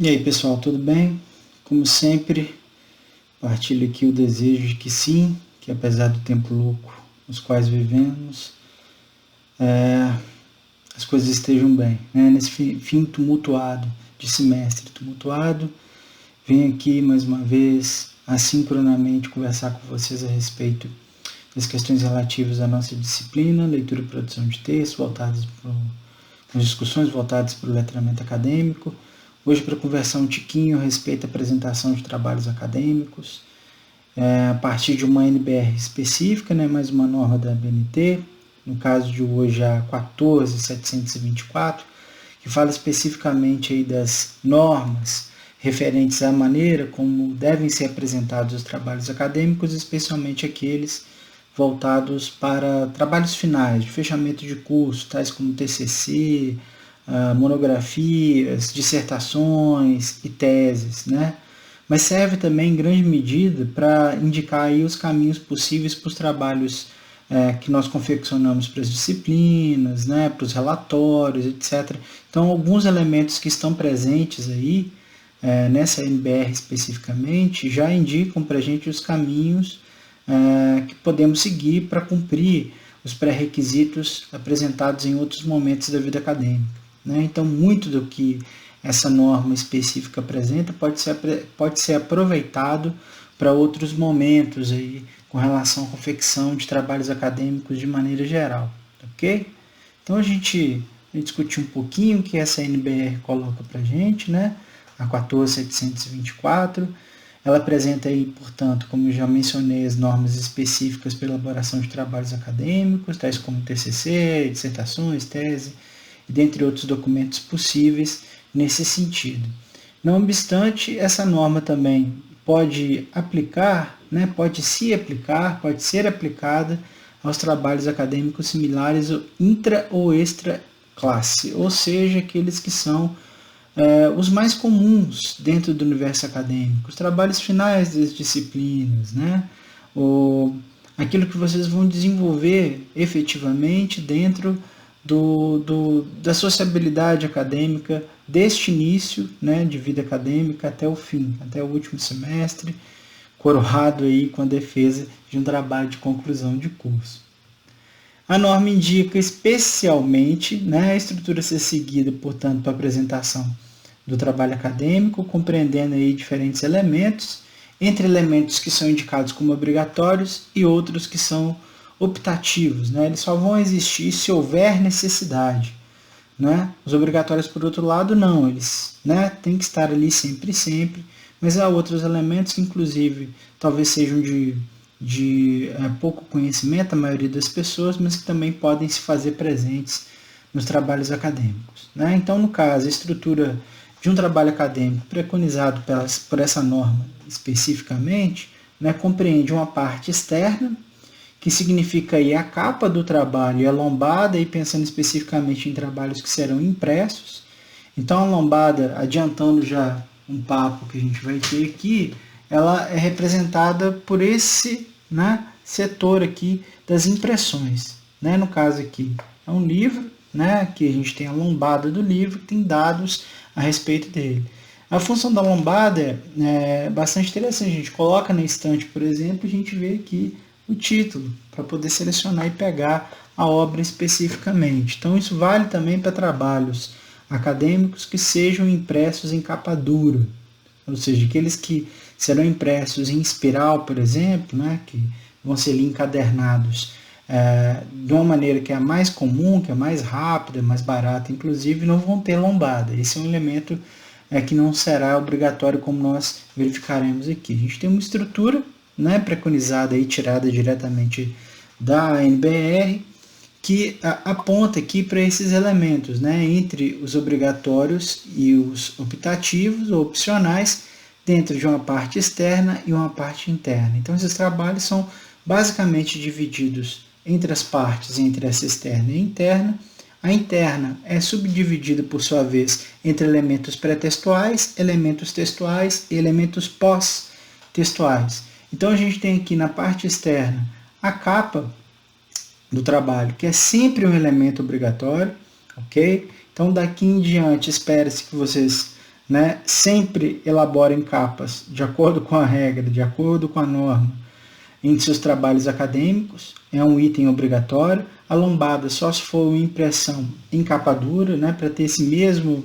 E aí, pessoal, tudo bem? Como sempre, partilho aqui o desejo de que sim, que apesar do tempo louco nos quais vivemos, as coisas estejam bem, né? Nesse fim tumultuado, de semestre tumultuado, venho aqui mais uma vez, assincronamente, conversar com vocês a respeito das questões relativas à nossa disciplina, leitura e produção de texto, com discussões voltadas para o letramento acadêmico. Hoje, para conversar um tiquinho a respeito da apresentação de trabalhos acadêmicos, a partir de uma NBR específica, né, mais uma norma da ABNT, no caso de hoje a 14.724, que fala especificamente aí das normas referentes à maneira como devem ser apresentados os trabalhos acadêmicos, especialmente aqueles voltados para trabalhos finais, de fechamento de curso, tais como TCC, monografias, dissertações e teses, né? Mas serve também em grande medida para indicar aí os caminhos possíveis para os trabalhos que nós confeccionamos para as disciplinas, né, para os relatórios, etc. Então, alguns elementos que estão presentes aí, nessa NBR especificamente, já indicam para a gente os caminhos que podemos seguir para cumprir os pré-requisitos apresentados em outros momentos da vida acadêmica, né? Então, muito do que essa norma específica apresenta pode ser aproveitado para outros momentos aí, com relação à confecção de trabalhos acadêmicos de maneira geral, ok? Então, a gente vai discutir um pouquinho o que essa NBR coloca para a gente, né? A 14.724, ela apresenta aí, portanto, como eu já mencionei, as normas específicas para elaboração de trabalhos acadêmicos, tais como TCC, dissertações, tese, e dentre outros documentos possíveis nesse sentido. Não obstante, essa norma também pode aplicar, né, pode ser aplicada aos trabalhos acadêmicos similares intra ou extra classe, ou seja, aqueles que são os mais comuns dentro do universo acadêmico, os trabalhos finais das disciplinas, né? Aquilo que vocês vão desenvolver efetivamente dentro da sociabilidade acadêmica deste início, né, de vida acadêmica até o fim, até o último semestre, coroado aí com a defesa de um trabalho de conclusão de curso. A norma indica especialmente, né, a estrutura a ser seguida, portanto, para a apresentação do trabalho acadêmico, compreendendo aí diferentes elementos, entre elementos que são indicados como obrigatórios e outros que são optativos, né? Eles só vão existir se houver necessidade, né? Os obrigatórios, por outro lado, não, eles, né, têm que estar ali sempre, mas há outros elementos que, inclusive, talvez sejam de pouco conhecimento, a maioria das pessoas, mas que também podem se fazer presentes nos trabalhos acadêmicos, né? Então, no caso, a estrutura de um trabalho acadêmico preconizado por essa norma especificamente, né, compreende uma parte externa, que significa aí a capa do trabalho e a lombada, e pensando especificamente em trabalhos que serão impressos. Então, a lombada, adiantando já um papo que a gente vai ter aqui, ela é representada por esse, né, setor aqui das impressões, né? No caso aqui é um livro, né? Aqui a gente tem a lombada do livro, que tem dados a respeito dele. A função da lombada é bastante interessante. A gente coloca na estante, por exemplo, e a gente vê aqui o título, para poder selecionar e pegar a obra especificamente. Então, isso vale também para trabalhos acadêmicos que sejam impressos em capa dura, ou seja, aqueles que serão impressos em espiral, por exemplo, né, que vão ser ali encadernados de uma maneira que é a mais comum, que é mais rápida, mais barata, inclusive, não vão ter lombada. Esse é um elemento que não será obrigatório, como nós verificaremos aqui. A gente tem uma estrutura, né, preconizada e tirada diretamente da NBR, que aponta aqui para esses elementos, né, entre os obrigatórios e os optativos ou opcionais, dentro de uma parte externa e uma parte interna. Então, esses trabalhos são basicamente divididos entre as partes, entre essa externa e interna. A interna é subdividida, por sua vez, entre elementos pré-textuais, elementos textuais e elementos pós-textuais. Então, a gente tem aqui na parte externa a capa do trabalho, que é sempre um elemento obrigatório, ok? Então, daqui em diante, espera-se que vocês né, sempre elaborem capas de acordo com a regra, de acordo com a norma, em seus trabalhos acadêmicos, é um item obrigatório. A lombada só se for uma impressão em capa dura, né, para ter esse mesmo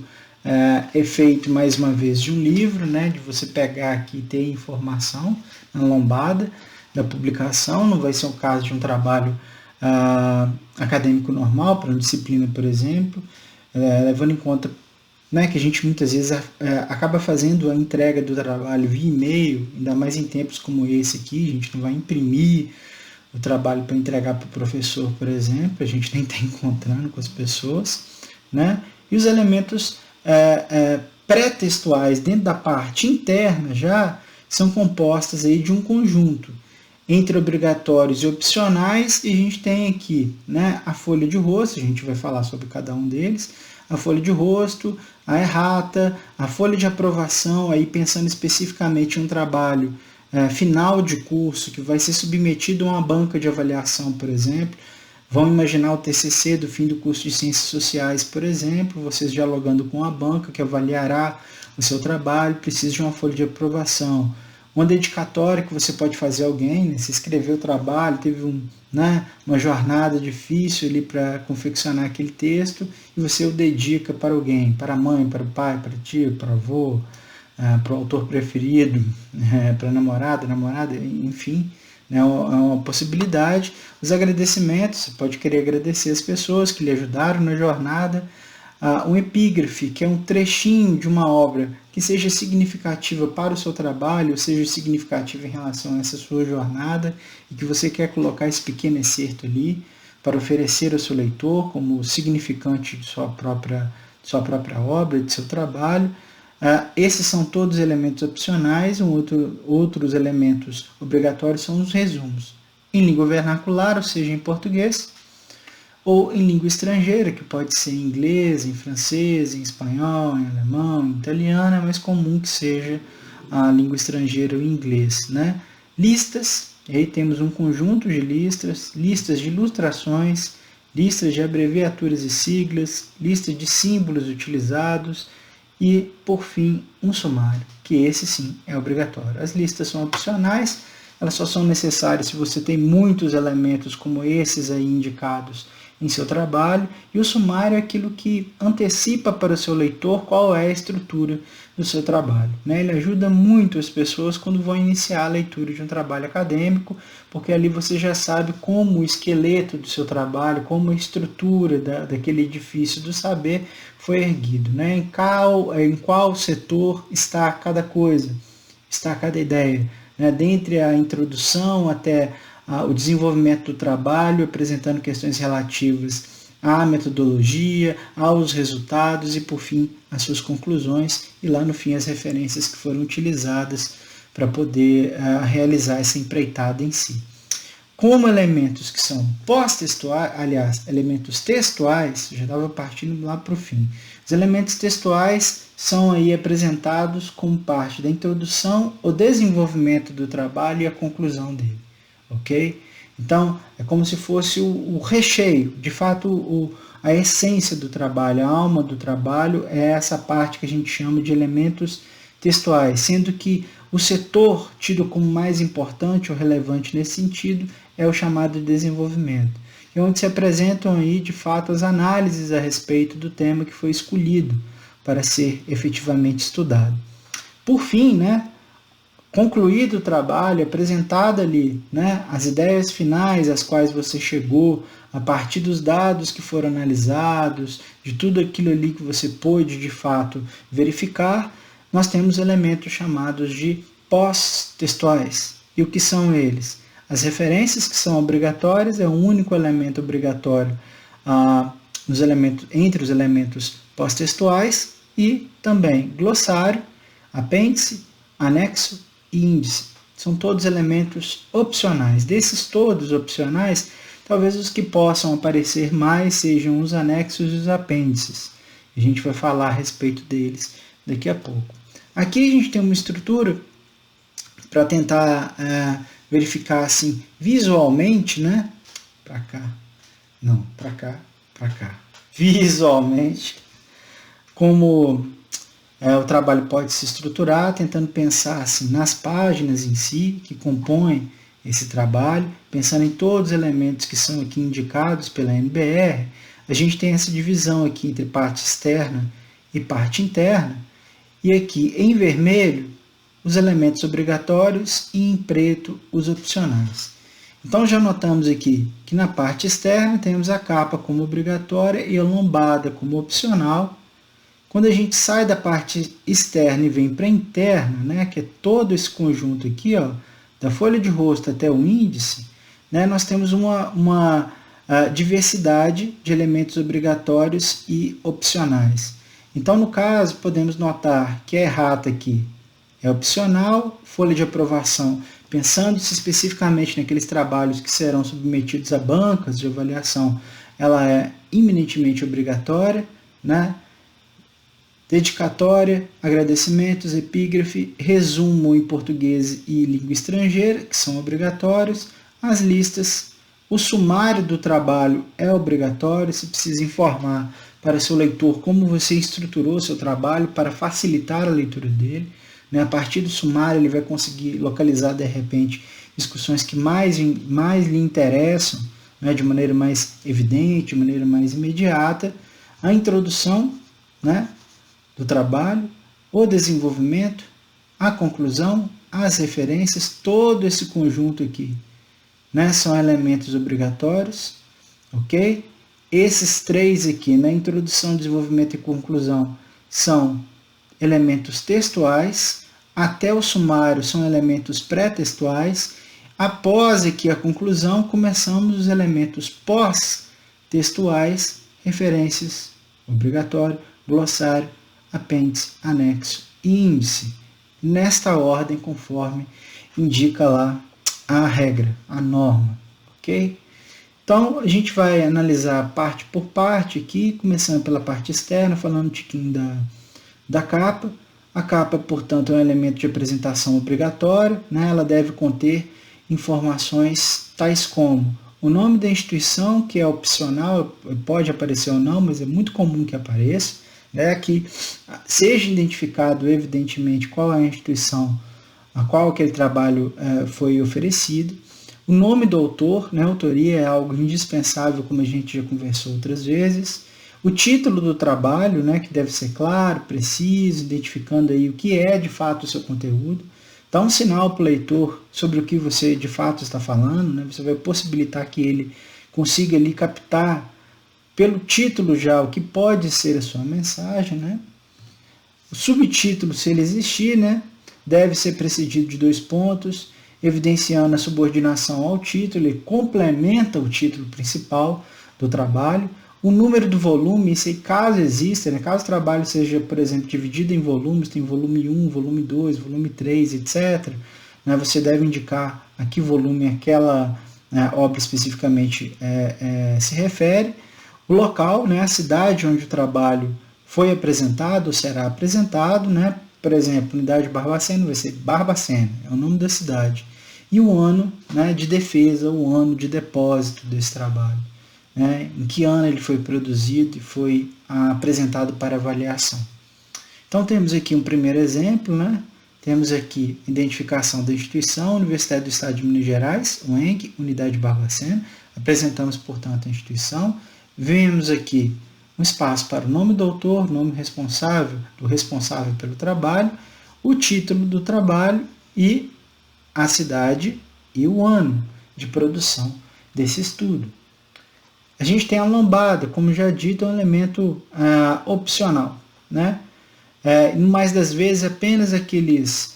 efeito, mais uma vez, de um livro, né, de você pegar aqui e ter informação na lombada da publicação. Não vai ser o caso de um trabalho acadêmico normal, para uma disciplina, por exemplo, levando em conta, né, que a gente muitas vezes acaba fazendo a entrega do trabalho via e-mail, ainda mais em tempos como esse aqui. A gente não vai imprimir o trabalho para entregar para o professor, por exemplo, a gente nem está encontrando com as pessoas, né? E os elementos pré-textuais dentro da parte interna já são compostas aí de um conjunto entre obrigatórios e opcionais, e a gente tem aqui, né, a folha de rosto, a gente vai falar sobre cada um deles, a folha de rosto, a errata, a folha de aprovação, aí pensando especificamente em um trabalho final de curso que vai ser submetido a uma banca de avaliação, por exemplo. Vamos imaginar o TCC do fim do curso de Ciências Sociais, por exemplo, vocês dialogando com a banca que avaliará o seu trabalho, precisa de uma folha de aprovação. Uma dedicatória que você pode fazer a alguém, né? Você escreveu o trabalho, teve uma jornada difícil ali para confeccionar aquele texto, e você o dedica para alguém, para a mãe, para o pai, para o tio, para o avô, para o autor preferido, para a namorada, enfim, né, é uma possibilidade. Os agradecimentos, você pode querer agradecer as pessoas que lhe ajudaram na jornada. Um epígrafe, que é um trechinho de uma obra que seja significativa para o seu trabalho, ou seja significativa em relação a essa sua jornada, e que você quer colocar esse pequeno excerto ali para oferecer ao seu leitor como significante de sua própria obra, de seu trabalho. Esses são todos elementos opcionais. Outros elementos obrigatórios são os resumos em língua vernacular, ou seja, em português, ou em língua estrangeira, que pode ser em inglês, em francês, em espanhol, em alemão, em italiano. É mais comum que seja a língua estrangeira ou inglês, né? Listas, e aí temos um conjunto de listas de ilustrações, listas de abreviaturas e siglas, listas de símbolos utilizados e, por fim, um sumário, que esse sim é obrigatório. As listas são opcionais, elas só são necessárias se você tem muitos elementos como esses aí indicados em seu trabalho, e o sumário é aquilo que antecipa para o seu leitor qual é a estrutura do seu trabalho, né? Ele ajuda muito as pessoas quando vão iniciar a leitura de um trabalho acadêmico, porque ali você já sabe como o esqueleto do seu trabalho, como a estrutura daquele edifício do saber foi erguido, né? Em qual setor está cada coisa, está cada ideia, né? Dentre a introdução até o desenvolvimento do trabalho, apresentando questões relativas à metodologia, aos resultados e, por fim, as suas conclusões, e lá no fim as referências que foram utilizadas para poder realizar essa empreitada em si. Como elementos que são pós-textuais, aliás, elementos textuais, já estava partindo lá para o fim. Os elementos textuais são aí apresentados como parte da introdução, o desenvolvimento do trabalho e a conclusão dele. Ok? Então, é como se fosse o recheio, de fato, a essência do trabalho, a alma do trabalho é essa parte que a gente chama de elementos textuais, sendo que o setor tido como mais importante ou relevante nesse sentido é o chamado de desenvolvimento, que é onde se apresentam aí, de fato, as análises a respeito do tema que foi escolhido para ser efetivamente estudado. Por fim, né, concluído o trabalho, apresentado ali, né, as ideias finais às quais você chegou, a partir dos dados que foram analisados, de tudo aquilo ali que você pôde, de fato, verificar, nós temos elementos chamados de pós-textuais. E o que são eles? As referências que são obrigatórias, é o único elemento obrigatório entre os elementos pós-textuais, e também glossário, apêndice, anexo e índice. São todos elementos opcionais. Desses todos opcionais, talvez os que possam aparecer mais sejam os anexos e os apêndices. A gente vai falar a respeito deles daqui a pouco. Aqui a gente tem uma estrutura para tentar verificar assim visualmente, né? Para cá. Não, para cá, para cá. Visualmente, como O trabalho pode se estruturar tentando pensar assim, nas páginas em si que compõem esse trabalho, pensando em todos os elementos que são aqui indicados pela NBR. A gente tem essa divisão aqui entre parte externa e parte interna, e aqui em vermelho os elementos obrigatórios e em preto os opcionais. Então já notamos aqui que na parte externa temos a capa como obrigatória e a lombada como opcional. Quando a gente sai da parte externa e vem para a interna, né, que é todo esse conjunto aqui, ó, da folha de rosto até o índice, né, nós temos uma diversidade de elementos obrigatórios e opcionais. Então, no caso, podemos notar que a errata aqui é opcional, folha de aprovação, pensando-se especificamente naqueles trabalhos que serão submetidos a bancas de avaliação, ela é eminentemente obrigatória, né? Dedicatória, agradecimentos, epígrafe, resumo em português e língua estrangeira, que são obrigatórios, as listas, o sumário do trabalho é obrigatório, se precisa informar para seu leitor como você estruturou seu trabalho para facilitar a leitura dele. A partir do sumário ele vai conseguir localizar de repente discussões que mais lhe interessam, né, de maneira mais evidente, de maneira mais imediata. A introdução, né, do trabalho, o desenvolvimento, a conclusão, as referências, todo esse conjunto aqui, né, são elementos obrigatórios, ok? Esses três aqui, na introdução, desenvolvimento e conclusão, são elementos textuais, até o sumário são elementos pré-textuais, após aqui a conclusão, começamos os elementos pós-textuais, referências, obrigatório, glossário, apêndice, anexo e índice, nesta ordem conforme indica lá a regra, a norma, ok? Então, a gente vai analisar parte por parte aqui, começando pela parte externa, falando um tiquinho da capa. A capa, portanto, é um elemento de apresentação obrigatório, né? Ela deve conter informações tais como o nome da instituição, que é opcional, pode aparecer ou não, mas é muito comum que apareça, né? Que seja identificado, evidentemente, qual é a instituição a qual aquele trabalho foi oferecido. O nome do autor, né? A autoria é algo indispensável, como a gente já conversou outras vezes. O título do trabalho, né, que deve ser claro, preciso, identificando aí o que é de fato o seu conteúdo. Dá um sinal para o leitor sobre o que você de fato está falando, né? Você vai possibilitar que ele consiga ali captar pelo título já o que pode ser a sua mensagem, né? O subtítulo, se ele existir, né, deve ser precedido de 2 pontos, evidenciando a subordinação ao título, ele complementa o título principal do trabalho. O número do volume, isso aí, caso exista, né, caso o trabalho seja, por exemplo, dividido em volumes, tem volume 1, volume 2, volume 3, etc., né, você deve indicar a que volume aquela obra especificamente se refere. O local, né, a cidade onde o trabalho foi apresentado ou será apresentado, né, por exemplo, unidade de Barbacena vai ser Barbacena, é o nome da cidade. E o ano, né, de defesa, o ano de depósito desse trabalho. Né, em que ano ele foi produzido e foi apresentado para avaliação. Então temos aqui um primeiro exemplo, né? Temos aqui identificação da instituição, Universidade do Estado de Minas Gerais, UENG, Unidade de Barbacena. Apresentamos, portanto, a instituição. Vemos aqui um espaço para o nome do autor, nome responsável, do responsável pelo trabalho, o título do trabalho e a cidade e o ano de produção desse estudo. A gente tem a lombada, como já dito, é um elemento opcional, né? Mais das vezes, apenas aqueles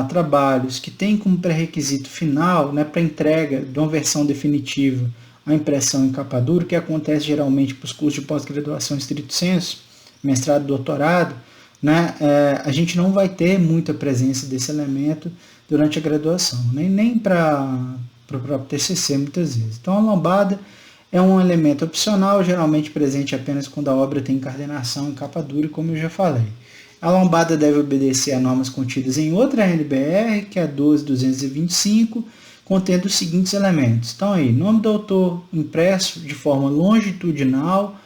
trabalhos que têm como pré-requisito final, né, para entrega de uma versão definitiva, a impressão em capa dura, que acontece geralmente para os cursos de pós-graduação estrito sensu, mestrado, doutorado, né? A gente não vai ter muita presença desse elemento durante a graduação, nem para o próprio TCC muitas vezes. Então a lombada é um elemento opcional, geralmente presente apenas quando a obra tem encadernação em capa dura, como eu já falei. A lombada deve obedecer a normas contidas em outra NBR, que é a 12225, contendo os seguintes elementos. Então aí, nome do autor impresso de forma longitudinal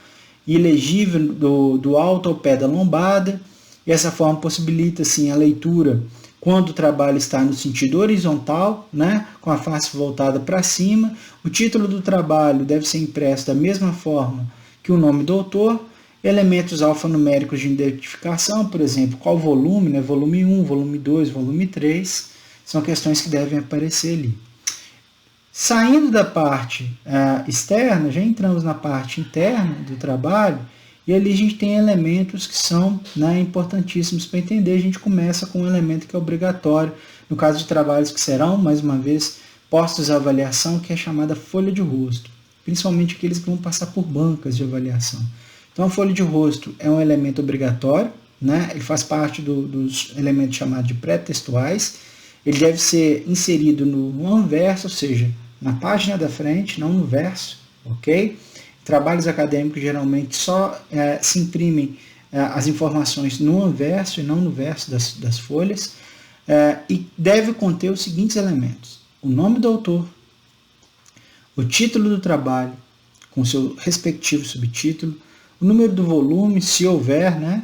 e legível do alto ao pé da lombada, e essa forma possibilita assim, a leitura quando o trabalho está no sentido horizontal, né, com a face voltada para cima. O título do trabalho deve ser impresso da mesma forma que o nome do autor. Elementos alfanuméricos de identificação, por exemplo, qual volume, né, volume 1, volume 2, volume 3, são questões que devem aparecer ali. Saindo da parte externa, já entramos na parte interna do trabalho, e ali a gente tem elementos que são, né, importantíssimos para entender. A gente começa com um elemento que é obrigatório, no caso de trabalhos que serão, mais uma vez, postos à avaliação, que é a chamada folha de rosto, principalmente aqueles que vão passar por bancas de avaliação. Então, a folha de rosto é um elemento obrigatório, né? Ele faz parte dos elementos chamados de pré-textuais. Ele deve ser inserido no anverso, ou seja, na página da frente, não no verso, ok? Trabalhos acadêmicos geralmente só se imprimem as informações no anverso e não no verso das folhas, e deve conter os seguintes elementos: o nome do autor, o título do trabalho, com seu respectivo subtítulo, o número do volume, se houver, né?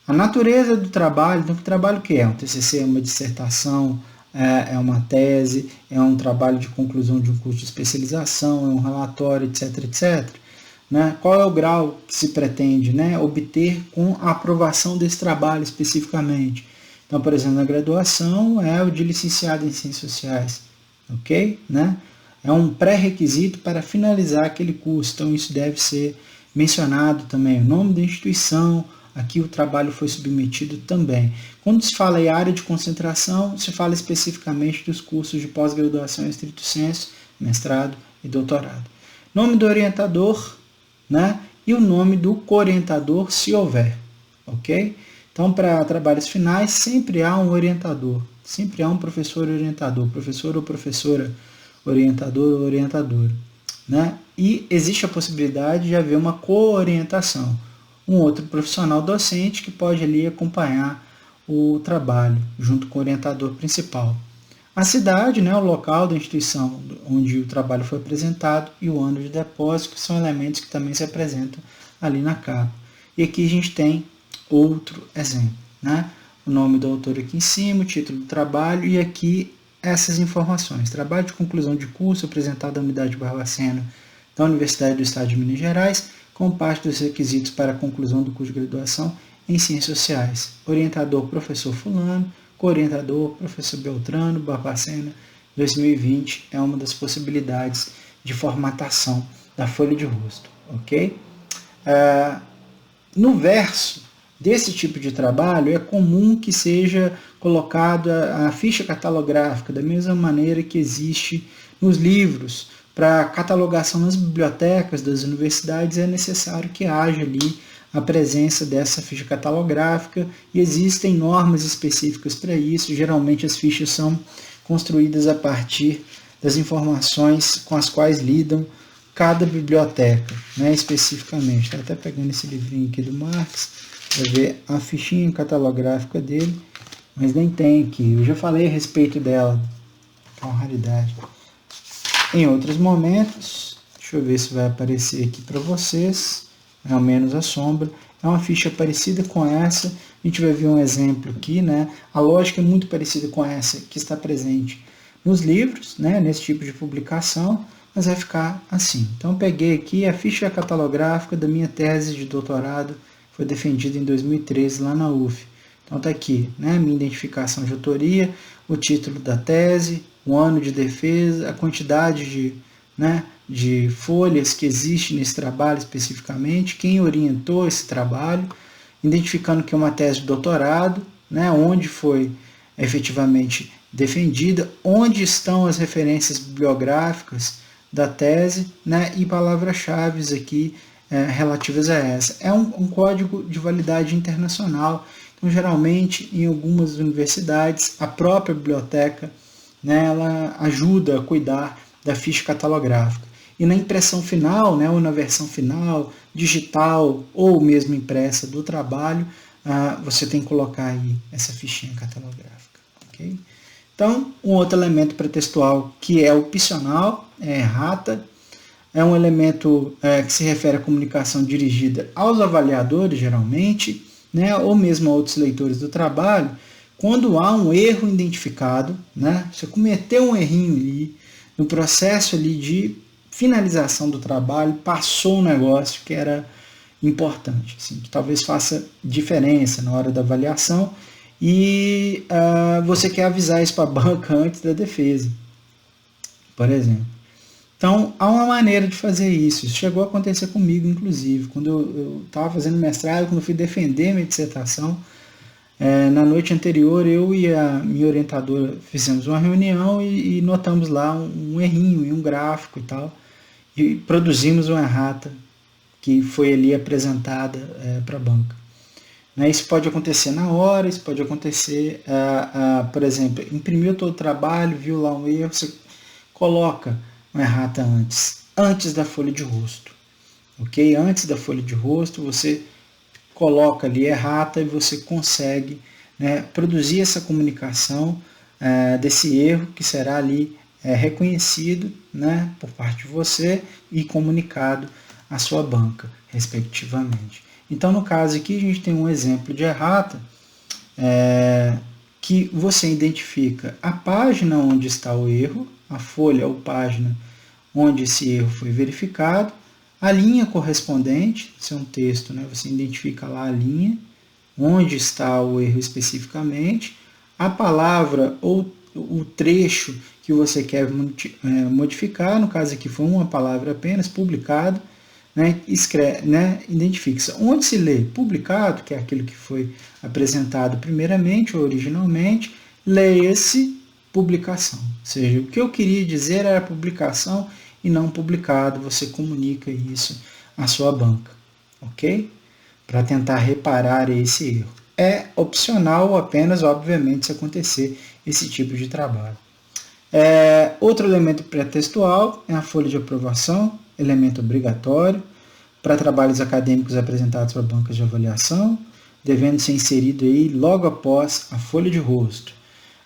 A natureza do trabalho. Então, que trabalho que é? Um TCC é uma dissertação, é uma tese, é um trabalho de conclusão de um curso de especialização, é um relatório, etc, etc. Né? Qual é o grau que se pretende, né, obter com a aprovação desse trabalho especificamente? Então, por exemplo, na graduação é o de licenciado em Ciências Sociais, ok? Né? É um pré-requisito para finalizar aquele curso, então isso deve ser mencionado também, o nome da instituição, aqui o trabalho foi submetido também. Quando se fala em área de concentração, se fala especificamente dos cursos de pós-graduação em estrito sensu, mestrado e doutorado. Nome do orientador, né? E o nome do co-orientador, se houver, ok? Então, para trabalhos finais, sempre há um orientador, sempre há um professor orientador, professor ou professora orientador ou orientadora, né? E existe a possibilidade de haver uma co-orientação, um outro profissional docente que pode ali acompanhar o trabalho, junto com o orientador principal. A cidade, né, o local da instituição onde o trabalho foi apresentado, e o ano de depósito, que são elementos que também se apresentam ali na capa. E aqui a gente tem outro exemplo, né? O nome do autor aqui em cima, o título do trabalho, e aqui essas informações. Trabalho de conclusão de curso apresentado à Unidade Barbacena da Universidade do Estado de Minas Gerais, com parte dos requisitos para a conclusão do curso de graduação em Ciências Sociais. Orientador, professor fulano, co-orientador, professor Beltrano, Barbacena, 2020 é uma das possibilidades de formatação da folha de rosto, ok? No verso desse tipo de trabalho, é comum que seja colocado a ficha catalográfica, da mesma maneira que existe nos livros. Para catalogação nas bibliotecas das universidades é necessário que haja ali a presença dessa ficha catalográfica, e existem normas específicas para isso. Geralmente as fichas são construídas a partir das informações com as quais lidam cada biblioteca, né, especificamente. Estou até pegando esse livrinho aqui do Marx para ver a fichinha catalográfica dele, mas nem tem aqui. Eu já falei a respeito dela, é uma raridade. Em outros momentos, deixa eu ver se vai aparecer aqui para vocês, ao menos a sombra, é uma ficha parecida com essa, a gente vai ver um exemplo aqui, né? A lógica é muito parecida com essa que está presente nos livros, né? Nesse tipo de publicação, mas vai ficar assim. Então, peguei aqui a ficha catalográfica da minha tese de doutorado, foi defendida em 2013 lá na UF. Então, está aqui, né? Minha identificação de autoria, o título da tese, o ano de defesa, a quantidade de folhas que existe nesse trabalho especificamente, quem orientou esse trabalho, identificando que é uma tese de doutorado, né, onde foi efetivamente defendida, onde estão as referências bibliográficas da tese, né, e palavras-chave aqui relativas a essa. É um código de validade internacional. Então, geralmente, em algumas universidades, a própria biblioteca, né, ela ajuda a cuidar da ficha catalográfica. E na impressão final, né, ou na versão final, digital ou mesmo impressa do trabalho, você tem que colocar aí essa fichinha catalográfica. Okay? Então, um outro elemento pretextual que é opcional, é errata, é um elemento que se refere à comunicação dirigida aos avaliadores, geralmente, né, ou mesmo a outros leitores do trabalho, quando há um erro identificado, né, você cometeu um errinho ali, no processo ali de finalização do trabalho, passou um negócio que era importante, assim, que talvez faça diferença na hora da avaliação, e você quer avisar isso para a banca antes da defesa, por exemplo. Então, há uma maneira de fazer isso. Isso chegou a acontecer comigo, inclusive. Quando eu estava fazendo mestrado, quando eu fui defender minha dissertação, na noite anterior, eu e a minha orientadora fizemos uma reunião e notamos lá um errinho em um gráfico e tal, e produzimos uma errata que foi ali apresentada para a banca. Isso pode acontecer na hora, isso pode acontecer, por exemplo, imprimiu todo o trabalho, viu lá um erro, você coloca uma errata antes da folha de rosto, ok? Antes da folha de rosto, você coloca ali errata e você consegue, né, produzir essa comunicação desse erro que será ali reconhecido, né, por parte de você e comunicado à sua banca, respectivamente. Então, no caso aqui, a gente tem um exemplo de errata que você identifica a página onde está o erro, a folha ou página onde esse erro foi verificado, a linha correspondente, se é um texto, né, você identifica lá a linha, onde está o erro especificamente, a palavra ou o trecho que você quer modificar, no caso aqui foi uma palavra apenas, publicado, né, escreve, né, identifica onde se lê publicado, que é aquilo que foi apresentado primeiramente ou originalmente, leia-se publicação. Ou seja, o que eu queria dizer era publicação e não publicado, você comunica isso à sua banca, ok? Para tentar reparar esse erro. É opcional apenas, obviamente, se acontecer esse tipo de trabalho. Outro elemento pré-textual é a folha de aprovação, elemento obrigatório para trabalhos acadêmicos apresentados para bancas de avaliação, devendo ser inserido aí logo após a folha de rosto.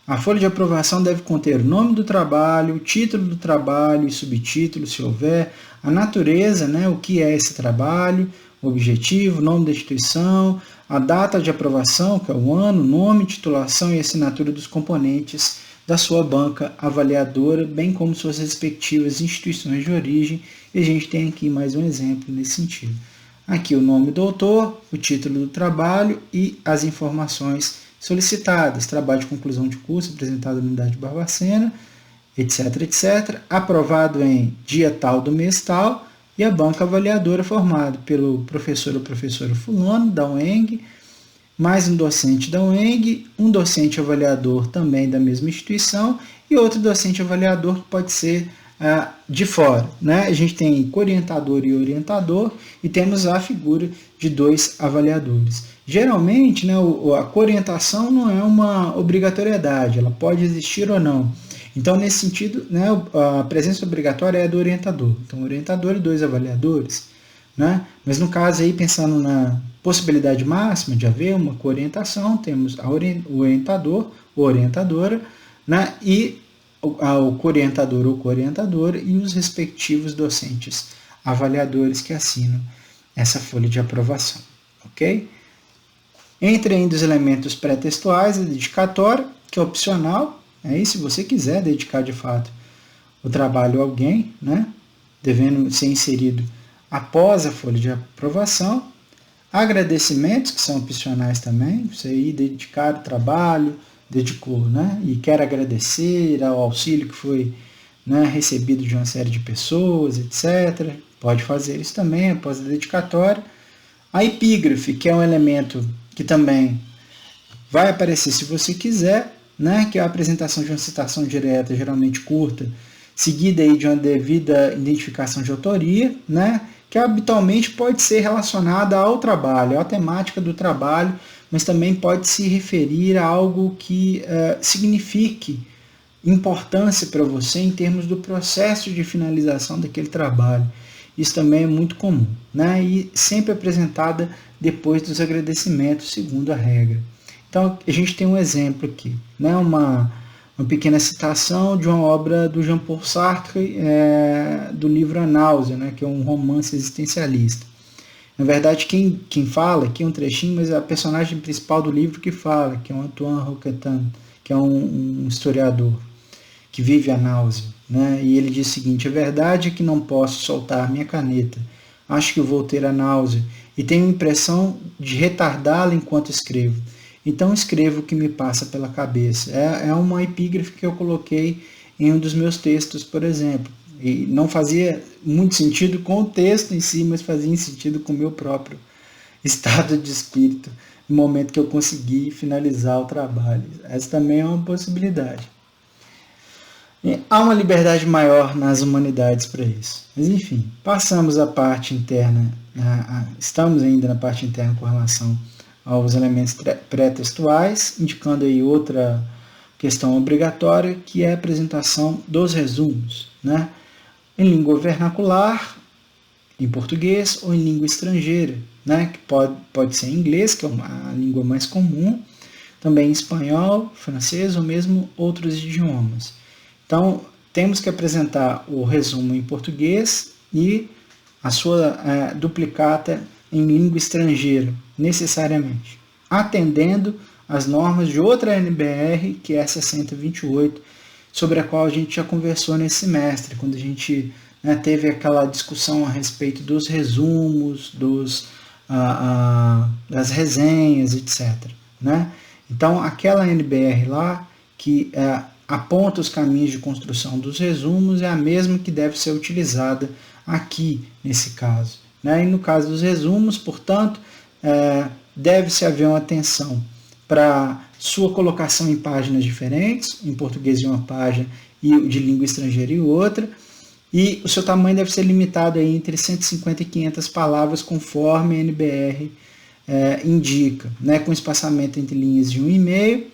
A folha de aprovação deve conter o nome do trabalho, o título do trabalho e subtítulo, se houver, a natureza, né, o que é esse trabalho, o objetivo, o nome da instituição, a data de aprovação, que é o ano, nome, titulação e assinatura dos componentes da sua banca avaliadora, bem como suas respectivas instituições de origem. E a gente tem aqui mais um exemplo nesse sentido. Aqui o nome do autor, o título do trabalho e as informações solicitadas, trabalho de conclusão de curso apresentado na unidade de Barbacena, etc, etc, aprovado em dia tal do mês tal, e a banca avaliadora formada pelo professor ou professora fulano, da UENG, mais um docente da UENG, um docente avaliador também da mesma instituição, e outro docente avaliador que pode ser de fora, né? A gente tem co-orientador e orientador, e temos a figura de 2 avaliadores. Geralmente, né, a co-orientação não é uma obrigatoriedade, ela pode existir ou não. Então, nesse sentido, né, a presença obrigatória é do orientador. Então, orientador e 2 avaliadores. Né? Mas no caso aí, pensando na possibilidade máxima de haver uma co-orientação, temos o orientador ou orientadora, né, e o co-orientador ou co-orientadora e os respectivos docentes avaliadores que assinam essa folha de aprovação. Ok? Entre ainda os elementos pré-textuais, a dedicatória, que é opcional, aí se você quiser dedicar de fato o trabalho a alguém, né, devendo ser inserido após a folha de aprovação. Agradecimentos, que são opcionais também, você aí dedicar o trabalho, dedicou, né, e quer agradecer ao auxílio que foi, né, recebido de uma série de pessoas, etc. Pode fazer isso também após a dedicatória. A epígrafe, que é um elemento que também vai aparecer se você quiser, né, que é a apresentação de uma citação direta, geralmente curta, seguida aí de uma devida identificação de autoria, né, que habitualmente pode ser relacionada ao trabalho, à temática do trabalho, mas também pode se referir a algo que signifique importância para você em termos do processo de finalização daquele trabalho. Isso também é muito comum, né? E sempre apresentada depois dos agradecimentos, segundo a regra. Então, a gente tem um exemplo aqui, né? Uma pequena citação de uma obra do Jean-Paul Sartre, do livro A Náusea, né? Que é um romance existencialista. Na verdade, quem fala, aqui é um trechinho, mas é a personagem principal do livro que fala, que é o Antoine Roquetan, que é um historiador que vive a náusea, né? E ele diz o seguinte: a verdade é que não posso soltar minha caneta, acho que vou ter a náusea e tenho a impressão de retardá-la enquanto escrevo. Então escrevo o que me passa pela cabeça. É uma epígrafe que eu coloquei em um dos meus textos, por exemplo. E não fazia muito sentido com o texto em si, mas fazia sentido com o meu próprio estado de espírito no momento que eu consegui finalizar o trabalho. Essa também é uma possibilidade. E há uma liberdade maior nas humanidades para isso. Mas enfim, passamos a parte interna, estamos ainda na parte interna com relação aos elementos pré-textuais, indicando aí outra questão obrigatória, que é a apresentação dos resumos, né? Em língua vernacular, em português, ou em língua estrangeira, né? Que pode ser em inglês, que é a língua mais comum, também em espanhol, francês ou mesmo outros idiomas. Então, temos que apresentar o resumo em português e a sua duplicata em língua estrangeira, necessariamente, atendendo às normas de outra NBR, que é a 6028, sobre a qual a gente já conversou nesse semestre, quando a gente teve aquela discussão a respeito dos resumos, das resenhas, etc. Né? Então, aquela NBR lá, que aponta os caminhos de construção dos resumos, é a mesma que deve ser utilizada aqui, nesse caso. Né? E no caso dos resumos, portanto, deve-se haver uma atenção para sua colocação em páginas diferentes, em português de uma página e de língua estrangeira e outra, e o seu tamanho deve ser limitado aí entre 150 e 500 palavras, conforme a NBR indica, né? Com espaçamento entre linhas de 1,5,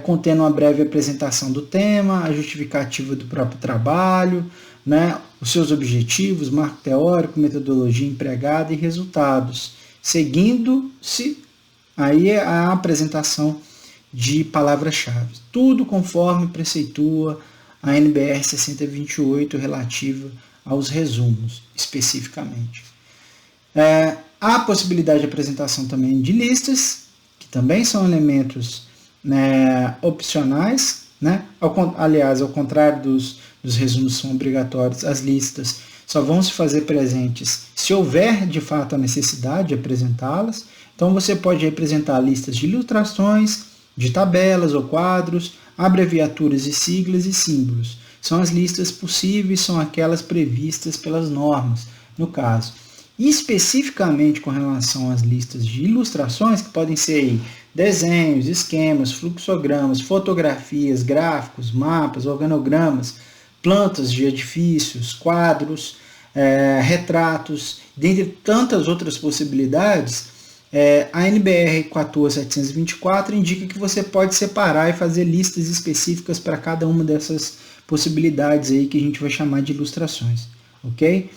contendo uma breve apresentação do tema, a justificativa do próprio trabalho, né? Os seus objetivos, marco teórico, metodologia empregada e resultados, seguindo-se aí a apresentação de palavras-chave. Tudo conforme preceitua a NBR 6028 relativa aos resumos, especificamente. Há a possibilidade de apresentação também de listas, que também são elementos opcionais, né? Aliás, ao contrário dos resumos são obrigatórios, as listas só vão se fazer presentes se houver de fato a necessidade de apresentá-las. Então você pode apresentar listas de ilustrações, de tabelas ou quadros, abreviaturas e siglas e símbolos. São as listas possíveis, são aquelas previstas pelas normas, no caso. E especificamente com relação às listas de ilustrações, que podem ser aí desenhos, esquemas, fluxogramas, fotografias, gráficos, mapas, organogramas, plantas de edifícios, quadros, retratos, dentre tantas outras possibilidades, a NBR 14724 indica que você pode separar e fazer listas específicas para cada uma dessas possibilidades aí que a gente vai chamar de ilustrações, ok?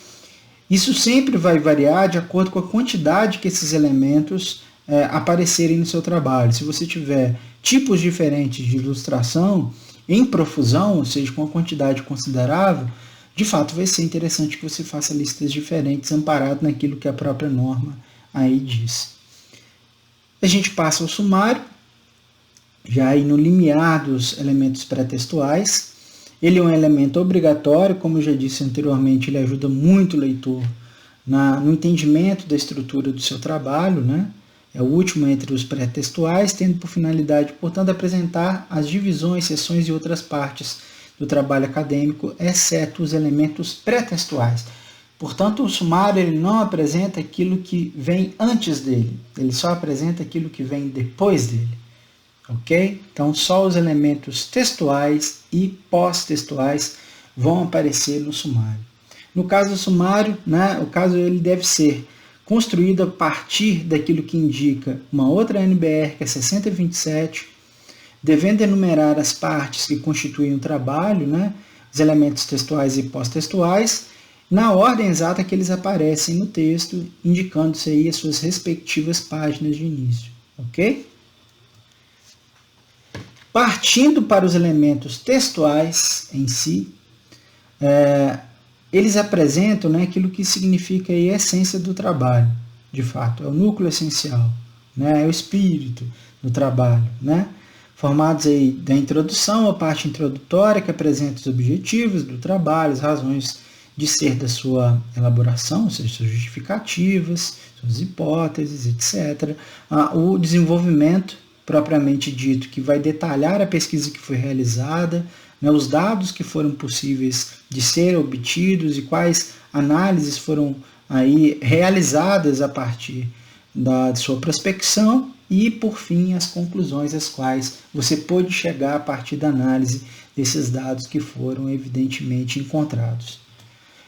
Isso sempre vai variar de acordo com a quantidade que esses elementos aparecerem no seu trabalho. Se você tiver tipos diferentes de ilustração em profusão, ou seja, com uma quantidade considerável, de fato vai ser interessante que você faça listas diferentes, amparado naquilo que a própria norma aí diz. A gente passa ao sumário, já aí no limiar dos elementos pré-textuais. Ele é um elemento obrigatório, como eu já disse anteriormente, ele ajuda muito o leitor no entendimento da estrutura do seu trabalho, né? É o último entre os pré-textuais, tendo por finalidade, portanto, apresentar as divisões, seções e outras partes do trabalho acadêmico, exceto os elementos pré-textuais. Portanto, o sumário ele não apresenta aquilo que vem antes dele, ele só apresenta aquilo que vem depois dele. Ok? Então, só os elementos textuais e pós-textuais vão aparecer no sumário. No caso do sumário, o caso ele deve ser construído a partir daquilo que indica uma outra NBR, que é 6027, devendo enumerar as partes que constituem o trabalho, os elementos textuais e pós-textuais, na ordem exata que eles aparecem no texto, indicando-se aí as suas respectivas páginas de início. Ok? Partindo para os elementos textuais em si, eles apresentam aquilo que significa aí a essência do trabalho. de fato, é o núcleo essencial, né? É o espírito do trabalho, né? Formados aí da introdução, a parte introdutória que apresenta os objetivos do trabalho, as razões de ser da sua elaboração, ou seja, suas justificativas, suas hipóteses, etc. O desenvolvimento propriamente dito, que vai detalhar a pesquisa que foi realizada, né, os dados que foram possíveis de ser obtidos e quais análises foram aí realizadas a partir da sua prospecção e, por fim, as conclusões às quais você pôde chegar a partir da análise desses dados que foram evidentemente encontrados.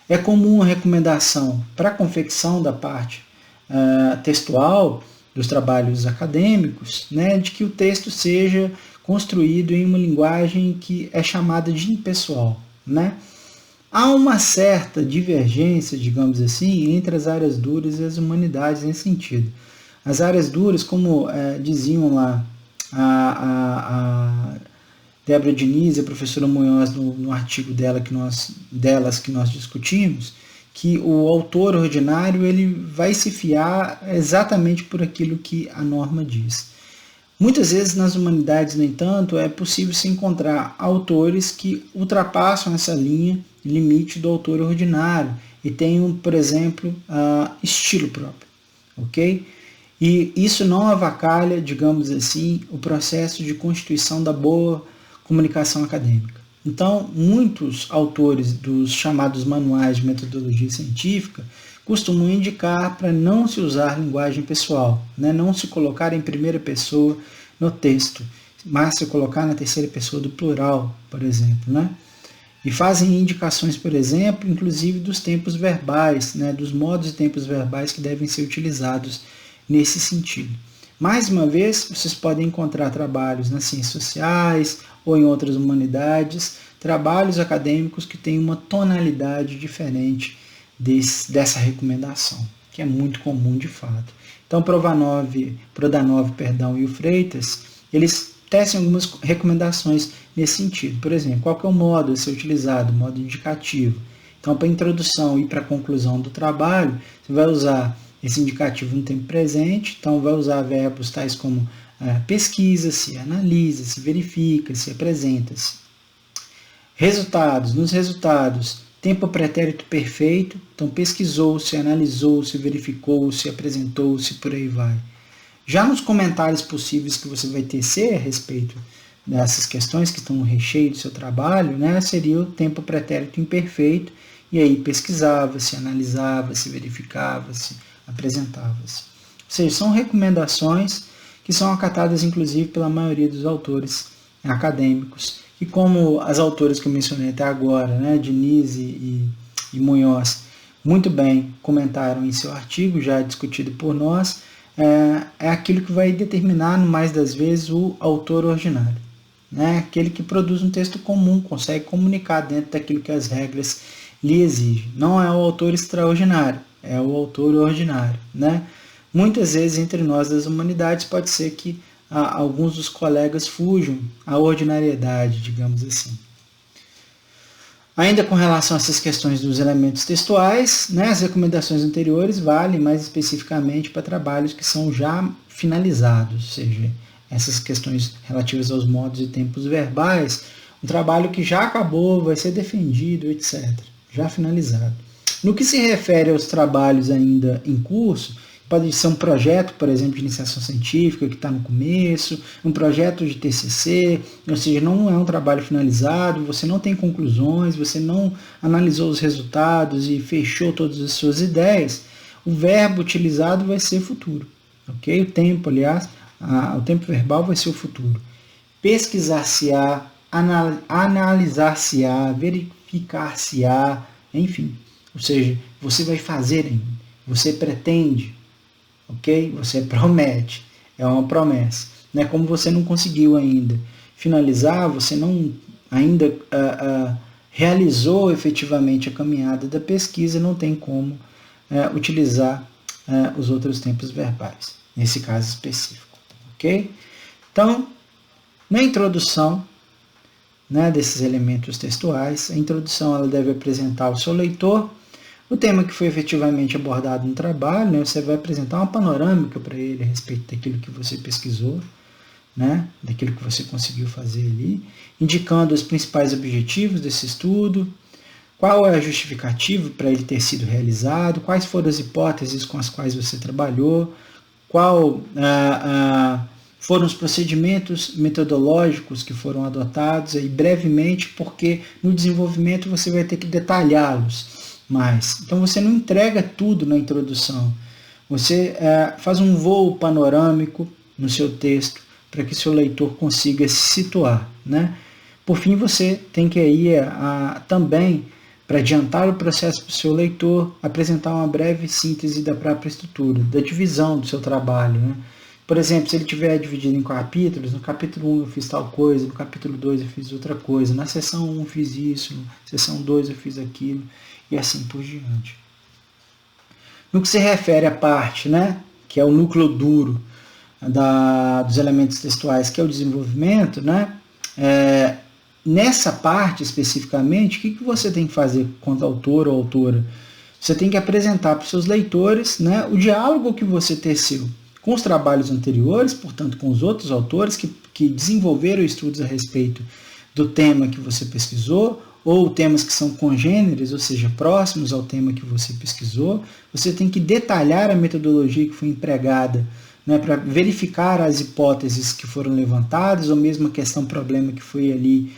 É comum a recomendação para a confecção da parte textual dos trabalhos acadêmicos, né, de que o texto seja construído em uma linguagem que é chamada de impessoal, né? Há uma certa divergência, digamos assim, entre as áreas duras e as humanidades nesse sentido. As áreas duras, como diziam lá a Débora Diniz e a professora Munhoz no artigo delas que nós discutimos, que o autor ordinário ele vai se fiar exatamente por aquilo que a norma diz. Muitas vezes nas humanidades, no entanto, é possível se encontrar autores que ultrapassam essa linha limite do autor ordinário e tenham, por exemplo, estilo próprio, ok? E isso não avacalha, digamos assim, o processo de constituição da boa comunicação acadêmica. Então, muitos autores dos chamados manuais de metodologia científica costumam indicar para não se usar linguagem pessoal, né? Não se colocar em primeira pessoa no texto, mas se colocar na terceira pessoa do plural, por exemplo, né? E fazem indicações, por exemplo, inclusive dos tempos verbais, né? Dos modos e tempos verbais que devem ser utilizados nesse sentido. Mais uma vez, vocês podem encontrar trabalhos nas ciências sociais ou em outras humanidades, trabalhos acadêmicos que têm uma tonalidade diferente dessa recomendação, que é muito comum de fato. Então, Prodanov, e o Freitas, eles tecem algumas recomendações nesse sentido. Por exemplo, qual que é o modo a ser utilizado, o modo indicativo. Então, para a introdução e para a conclusão do trabalho, você vai usar esse indicativo no tempo presente, então vai usar verbos tais como pesquisa-se, analisa-se, verifica-se, apresenta-se. Resultados, nos resultados, tempo pretérito perfeito, então pesquisou-se, analisou-se, verificou-se, apresentou-se, por aí vai. Já nos comentários possíveis que você vai tecer a respeito dessas questões que estão no recheio do seu trabalho, né, seria o tempo pretérito imperfeito, e aí pesquisava-se, analisava-se, verificava-se, apresentava-se. Ou seja, são recomendações que são acatadas inclusive pela maioria dos autores acadêmicos, e como as autoras que eu mencionei até agora, né, Diniz e Munhoz, muito bem comentaram em seu artigo, já discutido por nós, é aquilo que vai determinar, no mais das vezes, o autor ordinário. Né? Aquele que produz um texto comum, consegue comunicar dentro daquilo que as regras lhe exigem. Não é o autor extraordinário, é o autor ordinário. Né? Muitas vezes, entre nós das humanidades, pode ser que alguns dos colegas fujam à ordinariedade, digamos assim. Ainda com relação a essas questões dos elementos textuais, né, as recomendações anteriores valem mais especificamente para trabalhos que são já finalizados, ou seja, essas questões relativas aos modos e tempos verbais, um trabalho que já acabou, vai ser defendido, etc., já finalizado. No que se refere aos trabalhos ainda em curso, pode ser um projeto, por exemplo, de iniciação científica que está no começo, um projeto de TCC, ou seja, não é um trabalho finalizado, você não tem conclusões, você não analisou os resultados e fechou todas as suas ideias, o verbo utilizado vai ser futuro, ok? O tempo, aliás, o tempo verbal vai ser o futuro. Pesquisar-se-á, analisar-se-á, verificar-se-á, enfim. Ou seja, você vai fazer ainda, você pretende, ok? Você promete, é uma promessa. Né? Como você não conseguiu ainda finalizar, você não ainda realizou efetivamente a caminhada da pesquisa, não tem como utilizar os outros tempos verbais, nesse caso específico. Ok? Então, na introdução, né, desses elementos textuais, a introdução ela deve apresentar ao seu leitor o tema que foi efetivamente abordado no trabalho, né? Você vai apresentar uma panorâmica para ele a respeito daquilo que você pesquisou, né? Daquilo que você conseguiu fazer ali, indicando os principais objetivos desse estudo, qual é a justificativa para ele ter sido realizado, quais foram as hipóteses com as quais você trabalhou, qual foram os procedimentos metodológicos que foram adotados, e brevemente, porque no desenvolvimento você vai ter que detalhá-los mais. Então você não entrega tudo na introdução, você faz um voo panorâmico no seu texto para que seu leitor consiga se situar, né? Por fim, você tem que aí também, para adiantar o processo para o seu leitor, apresentar uma breve síntese da própria estrutura, da divisão do seu trabalho, né? Por exemplo, se ele tiver dividido em capítulos, no capítulo 1 eu fiz tal coisa, no capítulo 2 eu fiz outra coisa, na seção 1 eu fiz isso, na seção 2 eu fiz aquilo, e assim por diante. No que se refere à parte, né, que é o núcleo duro dos elementos textuais, que é o desenvolvimento, né, nessa parte especificamente, o que você tem que fazer quanto autor ou autora? Você tem que apresentar para os seus leitores, né, o diálogo que você teceu com os trabalhos anteriores, portanto com os outros autores que desenvolveram estudos a respeito do tema que você pesquisou, ou temas que são congêneres, ou seja, próximos ao tema que você pesquisou. Você tem que detalhar a metodologia que foi empregada, né, para verificar as hipóteses que foram levantadas, ou mesmo a questão-problema que foi ali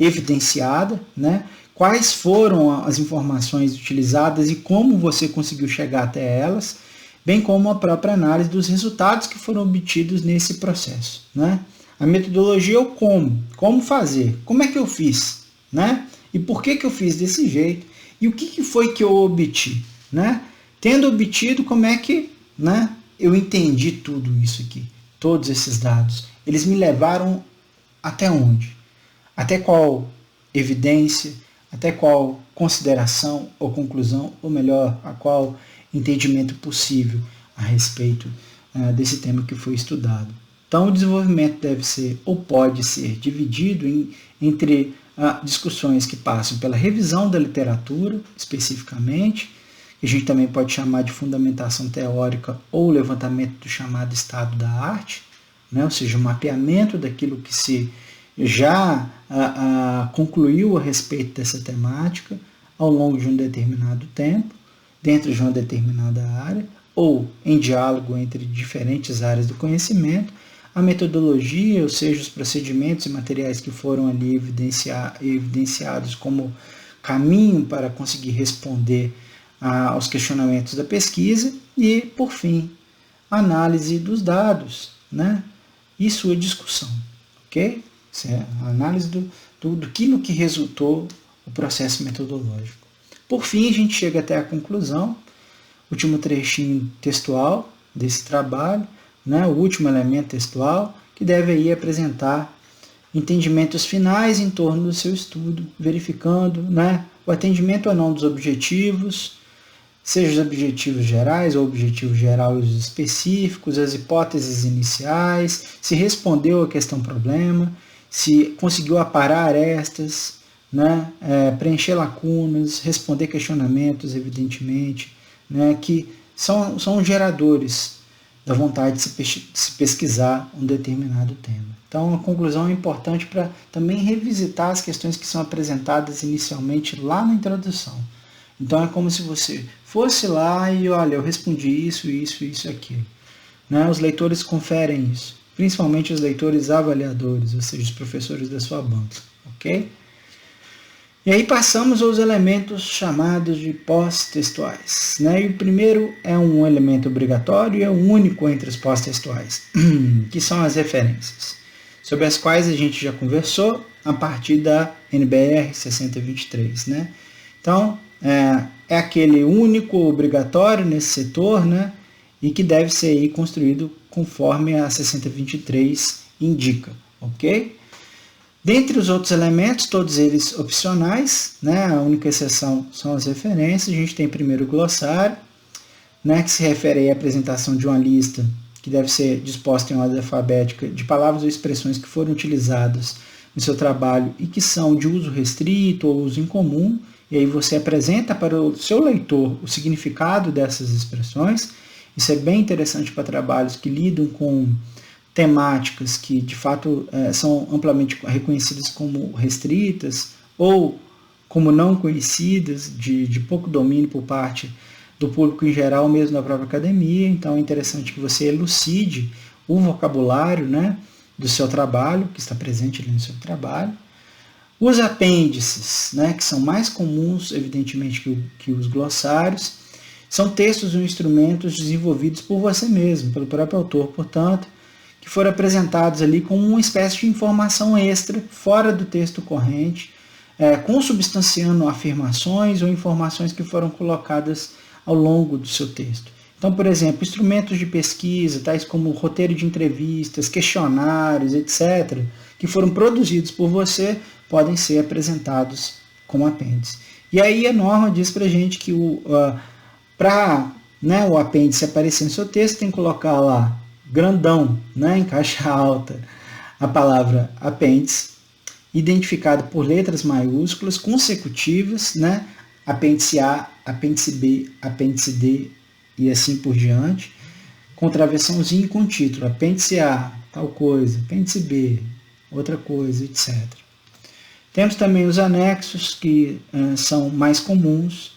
evidenciada, né? Quais foram as informações utilizadas e como você conseguiu chegar até elas, bem como a própria análise dos resultados que foram obtidos nesse processo, né? A metodologia é o como fazer, como é que eu fiz, né? E por que eu fiz desse jeito, e o que foi que eu obti, né? Tendo obtido, como é que, né, eu entendi tudo isso aqui, todos esses dados, eles me levaram até onde? Até qual evidência, até qual consideração ou conclusão, ou melhor, a qual entendimento possível a respeito desse tema que foi estudado. Então, o desenvolvimento deve ser, ou pode ser, dividido entre discussões que passam pela revisão da literatura, especificamente, que a gente também pode chamar de fundamentação teórica ou levantamento do chamado estado da arte, né? Ou seja, o mapeamento daquilo que se já concluiu a respeito dessa temática ao longo de um determinado tempo, dentro de uma determinada área, ou em diálogo entre diferentes áreas do conhecimento, a metodologia, ou seja, os procedimentos e materiais que foram ali evidenciados como caminho para conseguir responder aos questionamentos da pesquisa, e, por fim, a análise dos dados, né, e sua discussão, ok? Isso é a análise do que resultou o processo metodológico. Por fim, a gente chega até a conclusão, último trechinho textual desse trabalho, né, o último elemento textual, que deve aí apresentar entendimentos finais em torno do seu estudo, verificando, né, o atendimento ou não dos objetivos, seja os objetivos gerais ou objetivos gerais específicos, as hipóteses iniciais, se respondeu à questão-problema, se conseguiu aparar arestas, né, preencher lacunas, responder questionamentos, evidentemente, né, que são geradores da vontade de se pesquisar um determinado tema. Então, a conclusão é importante para também revisitar as questões que são apresentadas inicialmente lá na introdução. Então, é como se você fosse lá e, olha, eu respondi isso, aquilo. Né? Os leitores conferem isso, principalmente os leitores avaliadores, ou seja, os professores da sua banca, ok? E aí passamos aos elementos chamados de pós-textuais, né? E o primeiro é um elemento obrigatório e é o único entre os pós-textuais, que são as referências, sobre as quais a gente já conversou a partir da NBR 6023, né? Então, é aquele único obrigatório nesse setor, né? E que deve ser aí construído conforme a 6023 indica, ok? Dentre os outros elementos, todos eles opcionais, né? A única exceção são as referências. A gente tem primeiro o glossário, né? Que se refere aí à apresentação de uma lista que deve ser disposta em ordem alfabética de palavras ou expressões que foram utilizadas no seu trabalho e que são de uso restrito ou uso incomum, e aí você apresenta para o seu leitor o significado dessas expressões. Isso é bem interessante para trabalhos que lidam com temáticas que de fato são amplamente reconhecidas como restritas ou como não conhecidas, de pouco domínio por parte do público em geral, mesmo da própria academia. Então é interessante que você elucide o vocabulário, né, do seu trabalho, que está presente ali no seu trabalho. Os apêndices, né, que são mais comuns, evidentemente, que os glossários, são textos ou instrumentos desenvolvidos por você mesmo, pelo próprio autor, portanto, que foram apresentados ali como uma espécie de informação extra, fora do texto corrente, consubstanciando afirmações ou informações que foram colocadas ao longo do seu texto. Então, por exemplo, instrumentos de pesquisa, tais como roteiro de entrevistas, questionários, etc., que foram produzidos por você, podem ser apresentados como apêndice. E aí a norma diz para a gente que para o apêndice aparecer no seu texto, tem que colocar lá, grandão, né, em caixa alta, a palavra apêndice, identificado por letras maiúsculas, consecutivas, né, apêndice A, apêndice B, apêndice D e assim por diante, com travessãozinho com título, apêndice A, tal coisa, apêndice B, outra coisa, etc. Temos também os anexos, que são mais comuns,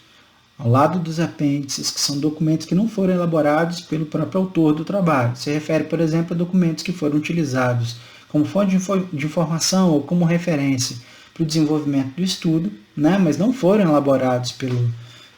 ao lado dos apêndices, que são documentos que não foram elaborados pelo próprio autor do trabalho. Se refere, por exemplo, a documentos que foram utilizados como fonte de informação ou como referência para o desenvolvimento do estudo, né, mas não foram elaborados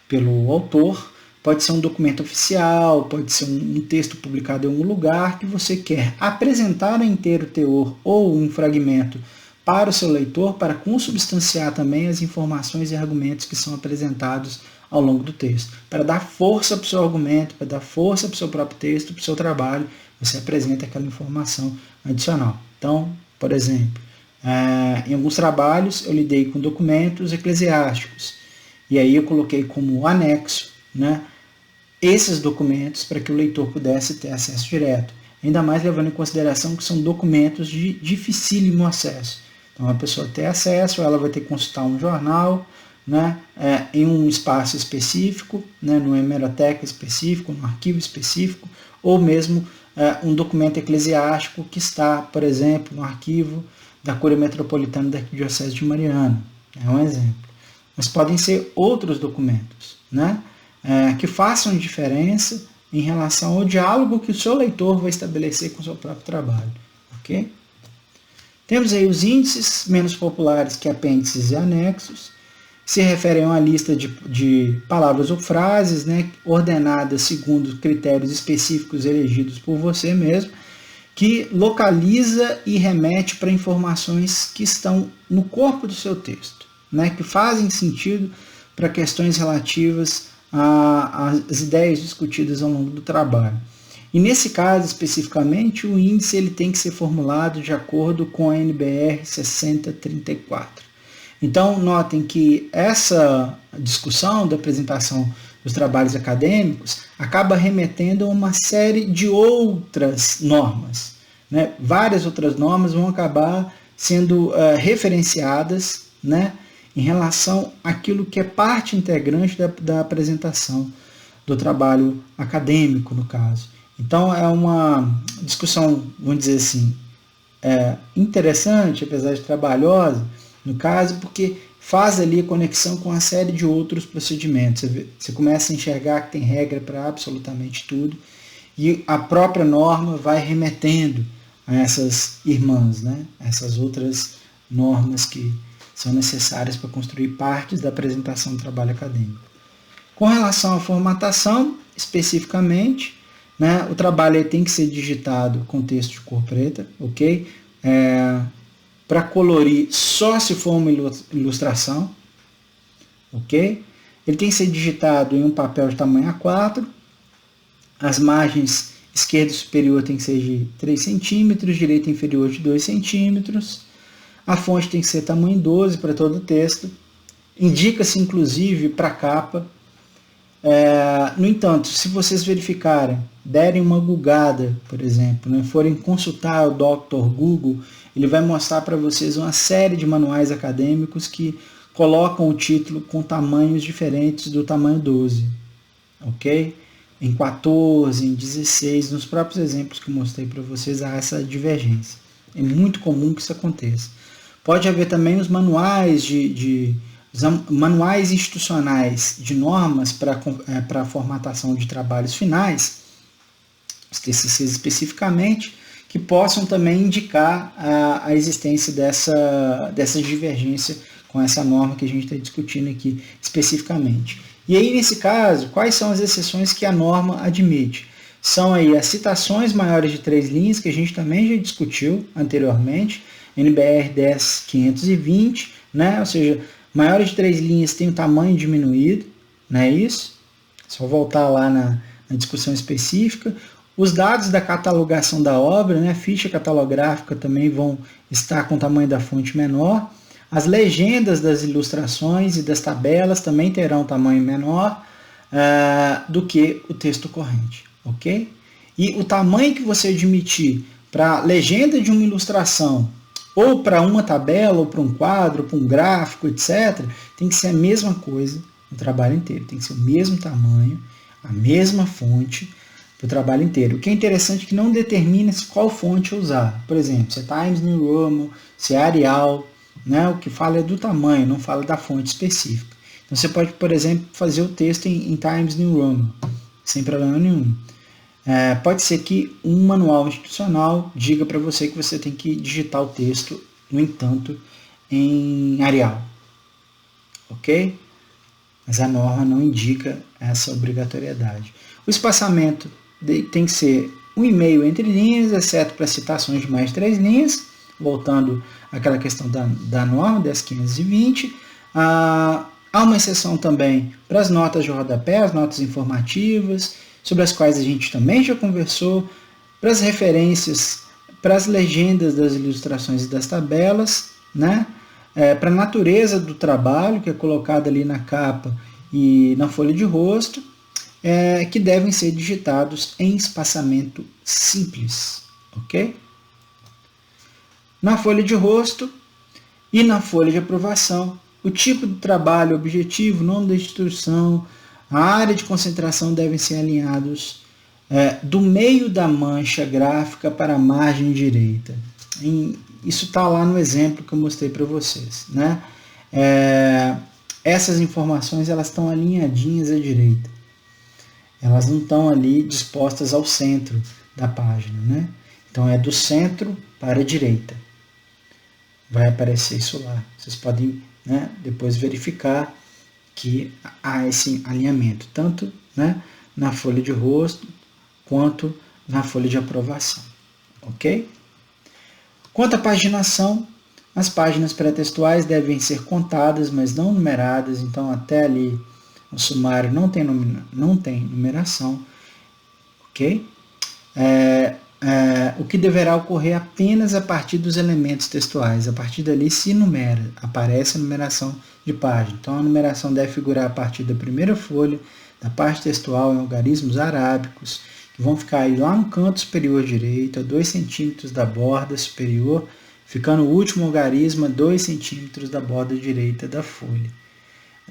pelo autor. Pode ser um documento oficial, pode ser um texto publicado em algum lugar que você quer apresentar inteiro o teor ou um fragmento para o seu leitor, para consubstanciar também as informações e argumentos que são apresentados ao longo do texto. Para dar força para o seu argumento, para dar força para o seu próprio texto, para o seu trabalho, você apresenta aquela informação adicional. Então, por exemplo, em alguns trabalhos eu lidei com documentos eclesiásticos, e aí eu coloquei como anexo, né, esses documentos para que o leitor pudesse ter acesso direto. Ainda mais levando em consideração que são documentos de dificílimo acesso. Então, a pessoa ter acesso, ela vai ter que consultar um jornal, né, em um espaço específico, né, numa hemeroteca específica, num arquivo específico, ou mesmo um documento eclesiástico que está, por exemplo, no arquivo da Cúria Metropolitana da Arquidiocese de Mariana. É um exemplo. Mas podem ser outros documentos, né, que façam diferença em relação ao diálogo que o seu leitor vai estabelecer com o seu próprio trabalho. Ok? Temos aí os índices, menos populares que apêndices e anexos, se referem a uma lista de palavras ou frases, né, ordenadas segundo critérios específicos elegidos por você mesmo, que localiza e remete para informações que estão no corpo do seu texto, né, que fazem sentido para questões relativas às ideias discutidas ao longo do trabalho. E nesse caso, especificamente, o índice ele tem que ser formulado de acordo com a NBR 6034. Então, notem que essa discussão da apresentação dos trabalhos acadêmicos acaba remetendo a uma série de outras normas, né? Várias outras normas vão acabar sendo referenciadas, né, em relação àquilo que é parte integrante da apresentação do trabalho acadêmico, no caso. Então, é uma discussão, vamos dizer assim, interessante, apesar de trabalhosa, no caso, porque faz ali a conexão com uma série de outros procedimentos. Você começa a enxergar que tem regra para absolutamente tudo, e a própria norma vai remetendo a essas irmãs, né? Essas outras normas que são necessárias para construir partes da apresentação do trabalho acadêmico. Com relação à formatação, especificamente, né, o trabalho tem que ser digitado com texto de cor preta, ok? Para colorir só se for uma ilustração, ok? Ele tem que ser digitado em um papel de tamanho A4, as margens esquerda e superior tem que ser de 3 centímetros, direita e inferior de 2 centímetros, a fonte tem que ser tamanho 12 para todo o texto, indica-se inclusive para a capa. No entanto, se vocês verificarem, derem uma googada, por exemplo, né, forem consultar o Dr. Google, ele vai mostrar para vocês uma série de manuais acadêmicos que colocam o título com tamanhos diferentes do tamanho 12, ok? Em 14, em 16, nos próprios exemplos que eu mostrei para vocês, há essa divergência. É muito comum que isso aconteça. Pode haver também os manuais manuais institucionais de normas para a formatação de trabalhos finais, os TCCs especificamente, que possam também indicar a existência dessa divergência com essa norma que a gente está discutindo aqui especificamente. E aí, nesse caso, quais são as exceções que a norma admite? São aí as citações maiores de 3 linhas, que a gente também já discutiu anteriormente, NBR 10.520, né? Ou seja, maiores de 3 linhas tem um tamanho diminuído, não é isso? Só voltar lá na discussão específica. Os dados da catalogação da obra, né? Ficha catalográfica também vão estar com o tamanho da fonte menor. As legendas das ilustrações e das tabelas também terão um tamanho menor do que o texto corrente, ok? E o tamanho que você admitir para a legenda de uma ilustração, ou para uma tabela, ou para um quadro, ou para um gráfico, etc., tem que ser a mesma coisa no trabalho inteiro. Tem que ser o mesmo tamanho, a mesma fonte para o trabalho inteiro. O que é interessante é que não determina qual fonte usar. Por exemplo, se é Times New Roman, se é Arial, né? O que fala é do tamanho, não fala da fonte específica. Então você pode, por exemplo, fazer o texto em Times New Roman, sem problema nenhum. Pode ser que um manual institucional diga para você que você tem que digitar o texto, no entanto, em Arial. Ok? Mas a norma não indica essa obrigatoriedade. O espaçamento tem que ser 1,5 entre linhas, exceto para citações de mais de 3 linhas, voltando àquela questão da norma, 10.520. Há uma exceção também para as notas de rodapé, as notas informativas, sobre as quais a gente também já conversou, para as referências, para as legendas das ilustrações e das tabelas, né? Para a natureza do trabalho, que é colocada ali na capa e na folha de rosto, que devem ser digitados em espaçamento simples, ok? Na folha de rosto e na folha de aprovação, o tipo de trabalho, o objetivo, o nome da instituição, a área de concentração devem ser alinhados do meio da mancha gráfica para a margem direita. Isso está lá no exemplo que eu mostrei para vocês, né? Essas informações elas estão alinhadinhas à direita. Elas não estão ali dispostas ao centro da página, né? Então é do centro para a direita. Vai aparecer isso lá. Vocês podem, né, depois verificar que há esse alinhamento, tanto, né, na folha de rosto quanto na folha de aprovação, ok? Quanto à paginação, as páginas pré-textuais devem ser contadas, mas não numeradas, então até ali o sumário não tem numeração, ok? O que deverá ocorrer apenas a partir dos elementos textuais. A partir dali se numera, aparece a numeração de página. Então a numeração deve figurar a partir da primeira folha, da parte textual em algarismos arábicos, que vão ficar aí lá no canto superior direito, a 2 centímetros da borda superior, ficando o último algarismo a 2 centímetros da borda direita da folha.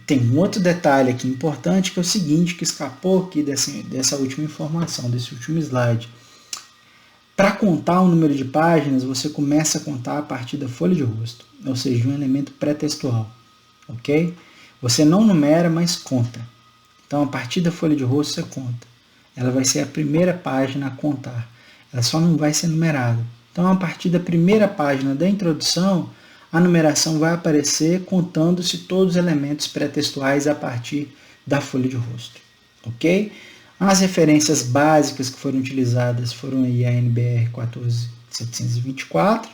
Tem um outro detalhe aqui importante, que é o seguinte, que escapou aqui dessa última informação, desse último slide. Para contar o número de páginas, você começa a contar a partir da folha de rosto, ou seja, de um elemento pré-textual, ok? Você não numera, mas conta. Então, a partir da folha de rosto, você conta. Ela vai ser a primeira página a contar. Ela só não vai ser numerada. Então, a partir da primeira página da introdução, a numeração vai aparecer contando-se todos os elementos pré-textuais a partir da folha de rosto, ok? As referências básicas que foram utilizadas foram aí a NBR 14.724,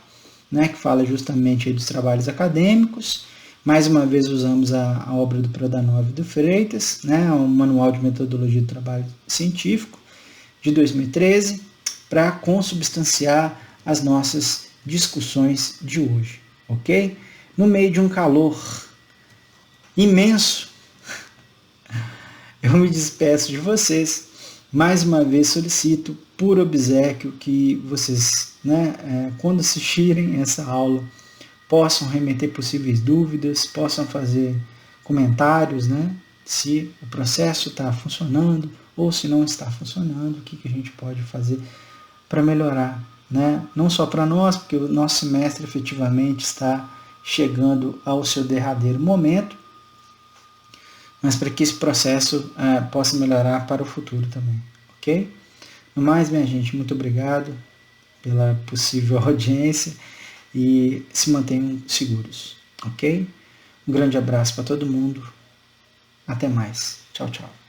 né, que fala justamente aí dos trabalhos acadêmicos. Mais uma vez usamos a obra do Prodanov e do Freitas, né, o Manual de Metodologia do Trabalho Científico, de 2013, para consubstanciar as nossas discussões de hoje, ok? No meio de um calor imenso, eu me despeço de vocês. Mais uma vez solicito, por obséquio, que vocês, né, quando assistirem essa aula, possam remeter possíveis dúvidas, possam fazer comentários, né? Se o processo está funcionando ou se não está funcionando, o que a gente pode fazer para melhorar, né? Não só para nós, porque o nosso semestre efetivamente está chegando ao seu derradeiro momento, mas para que esse processo possa melhorar para o futuro também, ok? No mais, minha gente, muito obrigado pela possível audiência e se mantenham seguros, ok? Um grande abraço para todo mundo. Até mais. Tchau, tchau.